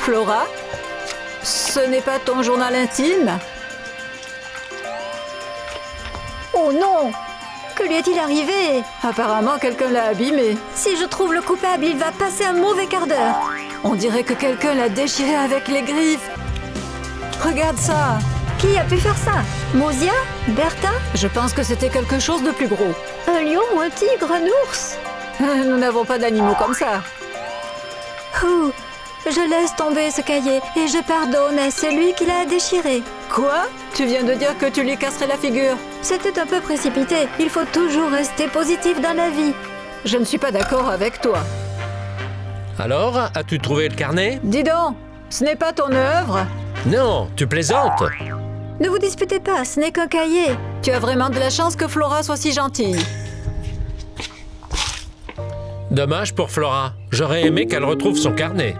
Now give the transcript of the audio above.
Flora, ce n'est pas ton journal intime? Oh non! Que lui est-il arrivé? Apparemment, quelqu'un l'a abîmé. Si je trouve le coupable, il va passer un mauvais quart d'heure. On dirait que quelqu'un l'a déchiré avec les griffes. Regarde ça. Qui a pu faire ça? Mosia? Bertha? Je pense que c'était quelque chose de plus gros. Un lion, un tigre, un ours? Nous n'avons pas d'animaux comme ça. Ouh, je laisse tomber ce cahier et je pardonne à celui qui l'a déchiré. Quoi? Tu viens de dire que tu lui casserais la figure? C'était un peu précipité. Il faut toujours rester positif dans la vie. Je ne suis pas d'accord avec toi. Alors, as-tu trouvé le carnet? Dis donc, ce n'est pas ton œuvre? Non, tu plaisantes. Ne vous disputez pas, ce n'est qu'un cahier. Tu as vraiment de la chance que Flora soit si gentille. Dommage pour Flora. J'aurais aimé qu'elle retrouve son carnet.